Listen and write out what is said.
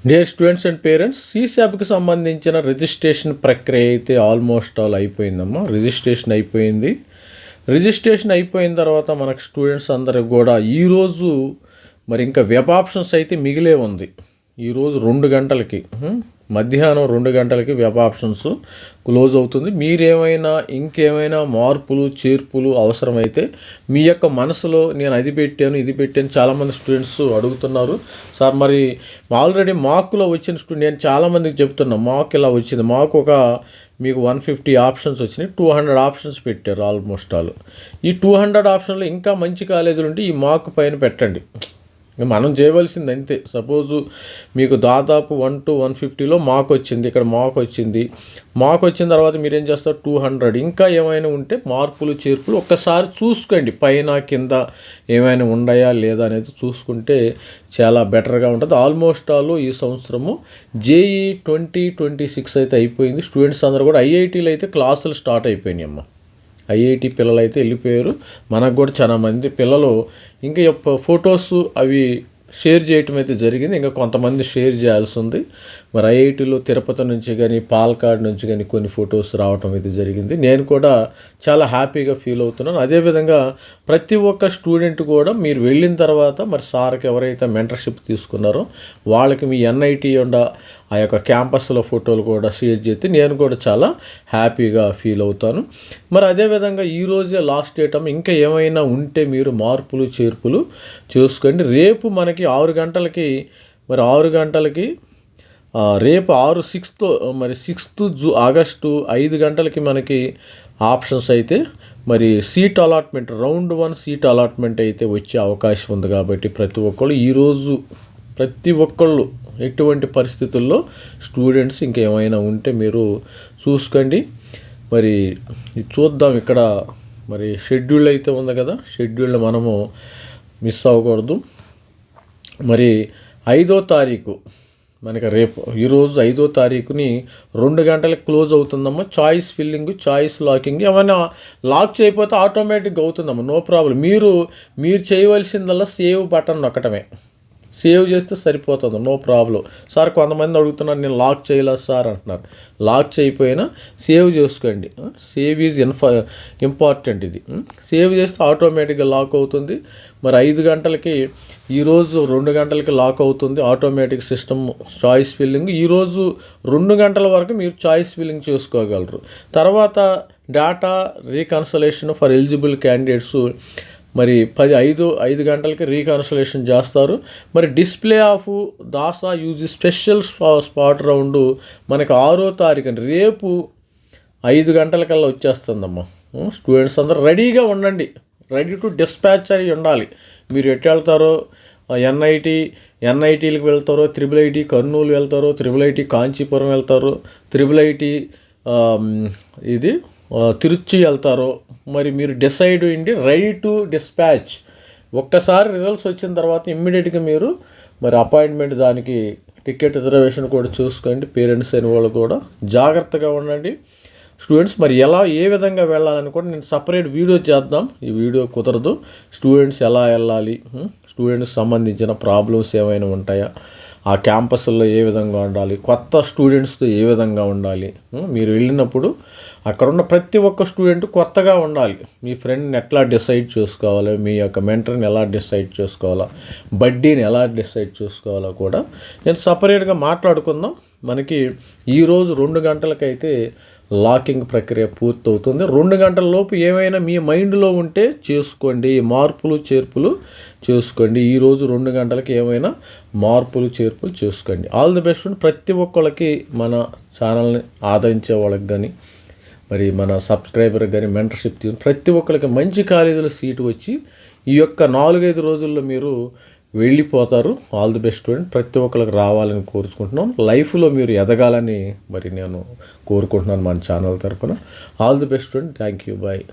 Dear students and parents, సీశాప్కి సంబంధించిన registration ప్రక్రియ అయితే ఆల్మోస్ట్ ఆల్ అయిపోయిందమ్మా. రిజిస్ట్రేషన్ అయిపోయిన తర్వాత మనకు స్టూడెంట్స్ అందరికి కూడా ఈరోజు మరి ఇంకా వెబ్ ఆప్షన్స్ అయితే మిగిలే ఉంది. ఈరోజు 2 గంటలకి మధ్యాహ్నం 2 గంటలకి వెబ్ ఆప్షన్స్ క్లోజ్ అవుతుంది. మీరేమైనా ఇంకేమైనా మార్పులు చేర్పులు అవసరమైతే మీ యొక్క మనసులో నేను అది పెట్టాను ఇది పెట్టాను చాలామంది స్టూడెంట్స్ అడుగుతున్నారు. సార్ మరి ఆల్రెడీ మాకులో వచ్చిన స్టూడెంట్ నేను చాలామందికి చెప్తున్నా, మాకు ఇలా వచ్చింది, మాకు ఒక మీకు 150 ఆప్షన్స్ వచ్చినాయి, 200 ఆప్షన్స్ పెట్టారు ఆల్మోస్ట్ ఆల్. ఈ 200 ఆప్షన్లు ఇంకా మంచి కాలేజీలు ఉంటే ఈ మాకు పైన పెట్టండి. మనం చేయవలసింది అంతే. సపోజు మీకు దాదాపు 1 to 150లో మాకు వచ్చింది, ఇక్కడ మాకు వచ్చిన తర్వాత మీరేం చేస్తారు, 200 ఇంకా ఏమైనా ఉంటే మార్పులు చేర్పులు ఒక్కసారి చూసుకోండి, పైన కింద ఏమైనా ఉన్నాయా లేదా అనేది చూసుకుంటే చాలా బెటర్గా ఉంటుంది. ఆల్మోస్ట్ ఆల్ ఈ సంవత్సరము JEE 2026 అయితే అయిపోయింది. స్టూడెంట్స్ అందరూ కూడా IITలో అయితే క్లాసులు స్టార్ట్ అయిపోయినాయి అమ్మ. IIT పిల్లలు అయితే వెళ్ళిపోయారు. మనకు కూడా చాలా మంది పిల్లలు ఇంకా ఫొటోస్ అవి షేర్ చేయటం అయితే జరిగింది. ఇంకా కొంతమంది షేర్ చేయాల్సి ఉంది. మరి IITలో తిరుపతి నుంచి కానీ పాలకాడ్ నుంచి కానీ కొన్ని ఫొటోస్ రావటం అయితే జరిగింది. నేను కూడా చాలా హ్యాపీగా ఫీల్ అవుతున్నాను. అదేవిధంగా ప్రతి ఒక్క స్టూడెంట్ కూడా మీరు వెళ్ళిన తర్వాత మరి సార్కి ఎవరైతే మెంటర్షిప్ తీసుకున్నారో వాళ్ళకి మీ NIT ఆ యొక్క క్యాంపస్లో ఫోటోలు కూడా షేర్ చేస్తే నేను కూడా చాలా హ్యాపీగా ఫీల్ అవుతాను. మరి అదేవిధంగా ఈరోజే లాస్ట్ డేట్ ఇంకా ఏమైనా ఉంటే మీరు మార్పులు చేర్పులు చూసుకోండి. రేపు మనకి 6 గంటలకి రేపు 6th ఆగస్టు 5 గంటలకి మనకి ఆప్షన్స్ అయితే మరి seat allotment round 1 seat allotment అయితే వచ్చే అవకాశం ఉంది. కాబట్టి ప్రతి ఒక్కళ్ళు ఎటువంటి పరిస్థితుల్లో స్టూడెంట్స్ ఇంకేమైనా ఉంటే మీరు చూసుకోండి. మరి చూద్దాం, ఇక్కడ మరి షెడ్యూల్ అయితే ఉంది కదా, షెడ్యూల్ని మనము మిస్ అవ్వకూడదు. మరి 5వ తారీఖు మనకి రేపు ఈరోజు 5వ తారీఖుని 2 గంటలకు క్లోజ్ అవుతుందమ్మా. చాయిస్ ఫిల్లింగ్, చాయిస్ లాకింగ్ ఏమైనా లాక్ చేయకపోతే ఆటోమేటిక్గా అవుతుందమ్మా, నో ప్రాబ్లం. మీరు చేయవలసిందల్లా సేవ్ బటన్ నొక్కటమే, సేవ్ చేస్తే సరిపోతుంది, నో ప్రాబ్లం. సార్ కొంతమంది అడుగుతున్నారు నేను లాక్ చేయలేదు సార్ అంటున్నారు. లాక్ చేయకపోయినా సేవ్ చేసుకోండి. Save is important. ఇది సేవ్ చేస్తే ఆటోమేటిక్గా లాక్ అవుతుంది. మరి 5 గంటలకి ఈరోజు 2 గంటలకి లాక్ అవుతుంది ఆటోమేటిక్ సిస్టమ్ చాయిస్ ఫిల్లింగ్. ఈరోజు 2 గంటల వరకు మీరు చాయిస్ ఫిల్లింగ్ చేసుకోగలరు. తర్వాత data reconciliation for eligible candidates మరి 5 గంటలకి రీకన్సలేషన్ చేస్తారు. మరి display of దాసా use special spot round మనకి 6వ తారీఖు రేపు 5 గంటలకల్లా వచ్చేస్తుందమ్మా. స్టూడెంట్స్ అందరూ రెడీగా ఉండండి, రెడీ టు డిస్పాచ్ అయి ఉండాలి. మీరు ఎటు వెళ్తారో, NITలకు వెళ్తారో, IIIT కర్నూలు వెళ్తారో, IIIT కాంచీపురం వెళ్తారో, IIIT తిరుచి వెళ్తారో, మరి మీరు డిసైడ్ అయ్యండి, రెడీ టు డిస్పాచ్. ఒక్కసారి రిజల్ట్స్ వచ్చిన తర్వాత ఇమ్మీడియట్గా మీరు మరి అపాయింట్మెంట్ దానికి టికెట్ రిజర్వేషన్ కూడా చూసుకోండి. పేరెంట్స్ అయిన వాళ్ళు కూడా జాగ్రత్తగా ఉండండి. స్టూడెంట్స్ మరి ఏ విధంగా వెళ్ళాలని కూడా నేను సపరేట్ వీడియో చేద్దాం. ఈ వీడియో కుదరదు. స్టూడెంట్స్ ఎలా వెళ్ళాలి, స్టూడెంట్స్ సంబంధించిన ప్రాబ్లమ్స్ ఏమైనా ఉంటాయా, ఆ క్యాంపస్లో ఏ విధంగా ఉండాలి, కొత్త స్టూడెంట్స్తో ఏ విధంగా ఉండాలి, మీరు వెళ్ళినప్పుడు అక్కడ ఉన్న ప్రతి ఒక్క స్టూడెంట్ కొత్తగా ఉండాలి. మీ ఫ్రెండ్ని ఎట్లా డిసైడ్ చేసుకోవాలి, మీ యొక్క మెంటర్ని ఎలా డిసైడ్ చేసుకోవాలా, బడ్డీని ఎలా డిసైడ్ చేసుకోవాలో కూడా నేను సపరేట్గా మాట్లాడుకుందాం. మనకి ఈరోజు 2 గంటలకైతే లాకింగ్ ప్రక్రియ పూర్తవుతుంది. 2 గంటల లోపు ఏమైనా మీ మైండ్లో ఉంటే చేసుకోండి, మార్పులు చేర్పులు చేసుకోండి. ఈరోజు 2 గంటలకి ఏమైనా మార్పులు చేర్పులు చేసుకోండి. All the best. ప్రతి ఒక్కళ్ళకి మన ఛానల్ని ఆదరించే వాళ్ళకి కానీ మరి మన సబ్స్క్రైబర్కి కానీ మెంటర్షిప్ తీసుకుని ప్రతి ఒక్కరికి మంచి కాలేజీలో సీటు వచ్చి ఈ యొక్క 4-5 రోజుల్లో మీరు వెళ్ళిపోతారు. All the best student. ప్రతి ఒక్కరికి రావాలని కోరుకుంటున్నాం. లైఫ్లో మీరు ఎదగాలని మరి నేను కోరుకుంటున్నాను మన ఛానల్ తరఫున. All the best student. Thank you. Bye.